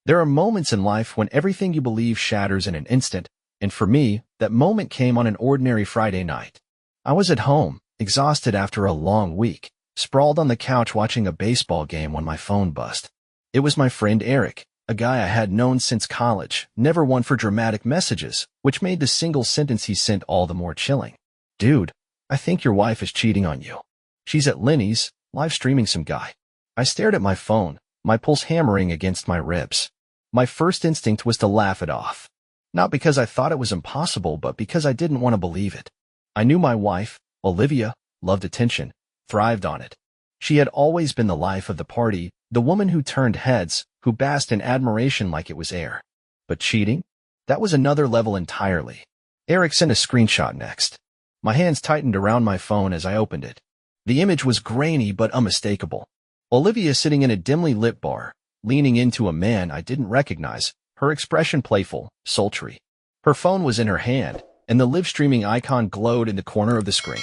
There are moments in life when everything you believe shatters in an instant, and for me, that moment came on an ordinary Friday night. I was at home, exhausted after a long week, sprawled on the couch watching a baseball game when my phone buzzed. It was my friend Eric, a guy I had known since college, never one for dramatic messages, which made the single sentence he sent all the more chilling. Dude, I think your wife is cheating on you. She's at Lenny's, live streaming some guy. I stared at my phone, my pulse hammering against my ribs. My first instinct was to laugh it off. Not because I thought it was impossible, but because I didn't want to believe it. I knew my wife, Olivia, loved attention, thrived on it. She had always been the life of the party, the woman who turned heads, who basked in admiration like it was air. But cheating? That was another level entirely. Eric sent a screenshot next. My hands tightened around my phone as I opened it. The image was grainy but unmistakable. Olivia sitting in a dimly lit bar, leaning into a man I didn't recognize, her expression playful, sultry. Her phone was in her hand, and the live streaming icon glowed in the corner of the screen.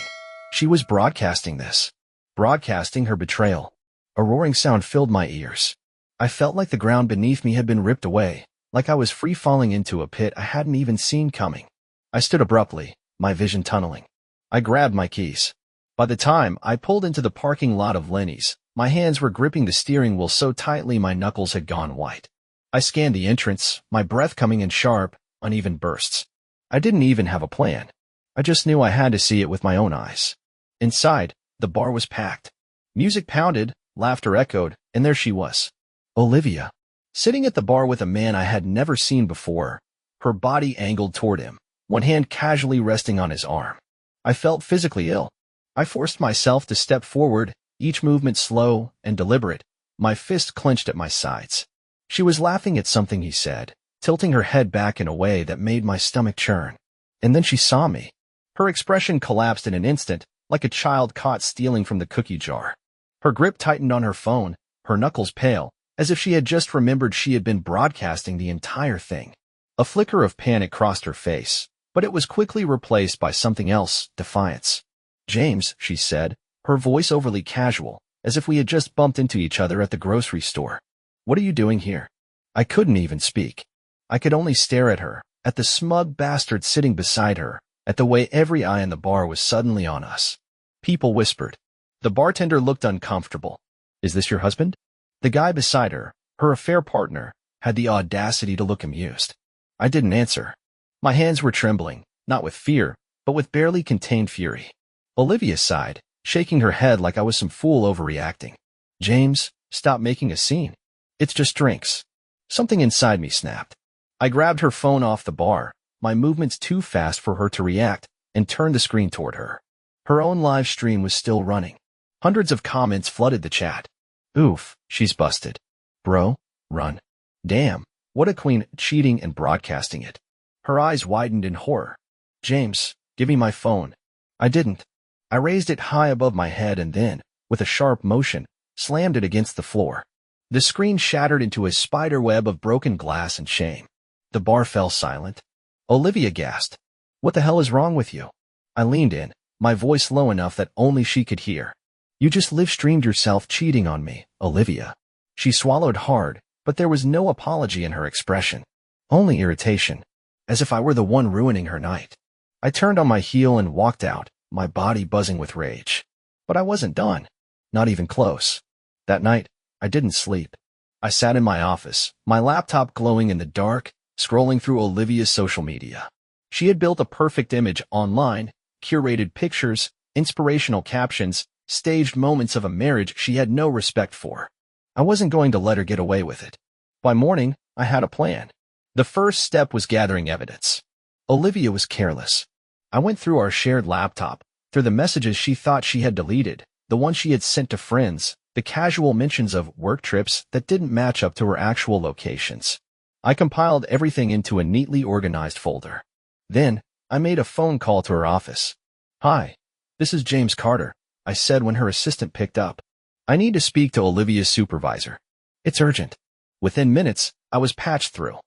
She was broadcasting this. Broadcasting her betrayal. A roaring sound filled my ears. I felt like the ground beneath me had been ripped away, like I was free falling into a pit I hadn't even seen coming. I stood abruptly, my vision tunneling. I grabbed my keys. By the time I pulled into the parking lot of Lenny's, my hands were gripping the steering wheel so tightly my knuckles had gone white. I scanned the entrance, my breath coming in sharp, uneven bursts. I didn't even have a plan. I just knew I had to see it with my own eyes. Inside, the bar was packed. Music pounded, laughter echoed, and there she was. Olivia. Sitting at the bar with a man I had never seen before, her body angled toward him, one hand casually resting on his arm. I felt physically ill. I forced myself to step forward, each movement slow and deliberate, my fist clenched at my sides. She was laughing at something he said, tilting her head back in a way that made my stomach churn. And then she saw me. Her expression collapsed in an instant, like a child caught stealing from the cookie jar. Her grip tightened on her phone, her knuckles pale, as if she had just remembered she had been broadcasting the entire thing. A flicker of panic crossed her face, but it was quickly replaced by something else, defiance. James, she said, her voice overly casual, as if we had just bumped into each other at the grocery store. What are you doing here? I couldn't even speak. I could only stare at her, at the smug bastard sitting beside her, at the way every eye in the bar was suddenly on us. People whispered. The bartender looked uncomfortable. Is this your husband? The guy beside her, her affair partner, had the audacity to look amused. I didn't answer. My hands were trembling, not with fear, but with barely contained fury. Olivia sighed, shaking her head like I was some fool overreacting. James, stop making a scene. It's just drinks. Something inside me snapped. I grabbed her phone off the bar, my movements too fast for her to react, and turned the screen toward her. Her own live stream was still running. Hundreds of comments flooded the chat. Oof, she's busted. Bro, run. Damn, what a queen, cheating and broadcasting it. Her eyes widened in horror. James, give me my phone. I didn't. I raised it high above my head and then, with a sharp motion, slammed it against the floor. The screen shattered into a spider web of broken glass and shame. The bar fell silent. Olivia gasped. What the hell is wrong with you? I leaned in, my voice low enough that only she could hear. You just live-streamed yourself cheating on me, Olivia. She swallowed hard, but there was no apology in her expression. Only irritation, as if I were the one ruining her night. I turned on my heel and walked out, my body buzzing with rage. But I wasn't done. Not even close. That night, I didn't sleep. I sat in my office, my laptop glowing in the dark, scrolling through Olivia's social media. She had built a perfect image online, curated pictures, inspirational captions, staged moments of a marriage she had no respect for. I wasn't going to let her get away with it. By morning, I had a plan. The first step was gathering evidence. Olivia was careless. I went through our shared laptop, through the messages she thought she had deleted, the ones she had sent to friends, the casual mentions of work trips that didn't match up to her actual locations. I compiled everything into a neatly organized folder. Then, I made a phone call to her office. Hi, this is James Carter, I said when her assistant picked up. I need to speak to Olivia's supervisor. It's urgent. Within minutes, I was patched through.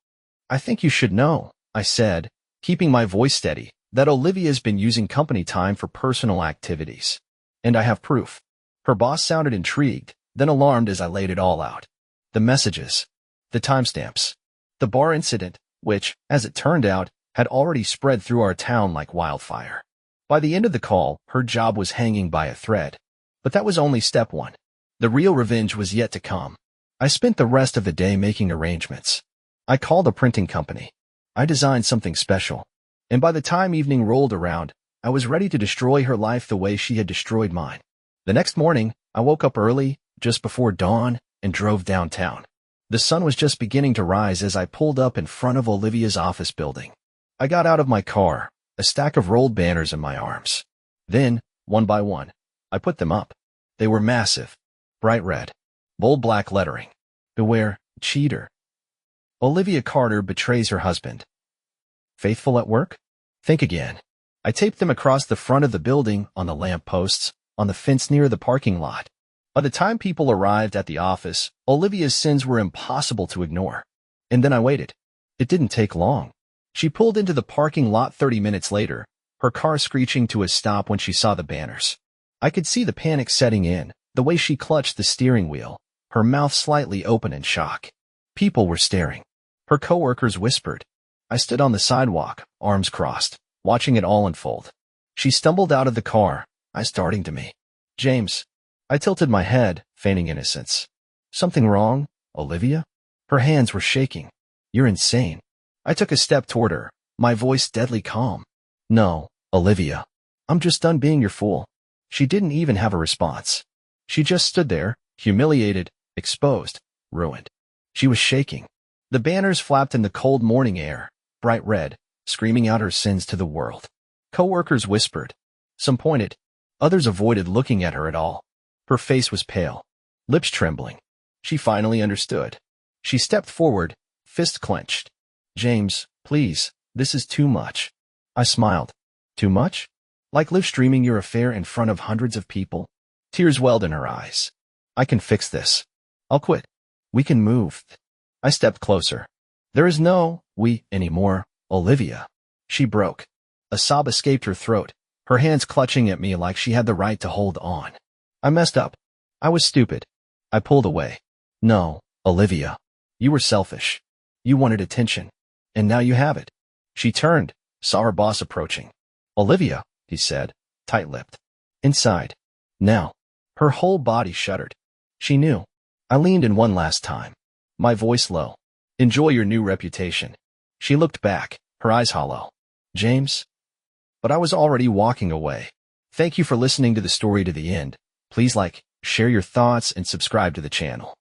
I think you should know, I said, keeping my voice steady, that Olivia's been using company time for personal activities. And I have proof. Her boss sounded intrigued, then alarmed as I laid it all out. The messages. The timestamps. The bar incident, which, as it turned out, had already spread through our town like wildfire. By the end of the call, her job was hanging by a thread. But that was only step one. The real revenge was yet to come. I spent the rest of the day making arrangements. I called a printing company. I designed something special. And by the time evening rolled around, I was ready to destroy her life the way she had destroyed mine. The next morning, I woke up early, just before dawn, and drove downtown. The sun was just beginning to rise as I pulled up in front of Olivia's office building. I got out of my car, a stack of rolled banners in my arms. Then, one by one, I put them up. They were massive, bright red, bold black lettering. Beware, cheater. Olivia Carter betrays her husband. Faithful at work? Think again. I taped them across the front of the building, on the lamp posts, on the fence near the parking lot. By the time people arrived at the office, Olivia's sins were impossible to ignore. And then I waited. It didn't take long. She pulled into the parking lot 30 minutes later, her car screeching to a stop when she saw the banners. I could see the panic setting in, the way she clutched the steering wheel, her mouth slightly open in shock. People were staring. Her coworkers whispered. I stood on the sidewalk, arms crossed, watching it all unfold. She stumbled out of the car, eyes darting to me. James. I tilted my head, feigning innocence. Something wrong, Olivia? Her hands were shaking. You're insane. I took a step toward her, my voice deadly calm. No, Olivia. I'm just done being your fool. She didn't even have a response. She just stood there, humiliated, exposed, ruined. She was shaking. The banners flapped in the cold morning air, bright red, screaming out her sins to the world. Coworkers whispered. Some pointed. Others avoided looking at her at all. Her face was pale, lips trembling. She finally understood. She stepped forward, fist clenched. James, please, this is too much. I smiled. Too much? Like live streaming your affair in front of hundreds of people? Tears welled in her eyes. I can fix this. I'll quit. We can move. I stepped closer. There is no we anymore, Olivia. She broke. A sob escaped her throat, her hands clutching at me like she had the right to hold on. I messed up. I was stupid. I pulled away. No, Olivia. You were selfish. You wanted attention. And now you have it. She turned, saw her boss approaching. Olivia, he said, tight-lipped. Inside. Now. Her whole body shuddered. She knew. I leaned in one last time. My voice low. Enjoy your new reputation. She looked back, her eyes hollow. James? But I was already walking away. Thank you for listening to the story to the end. Please like, share your thoughts, and subscribe to the channel.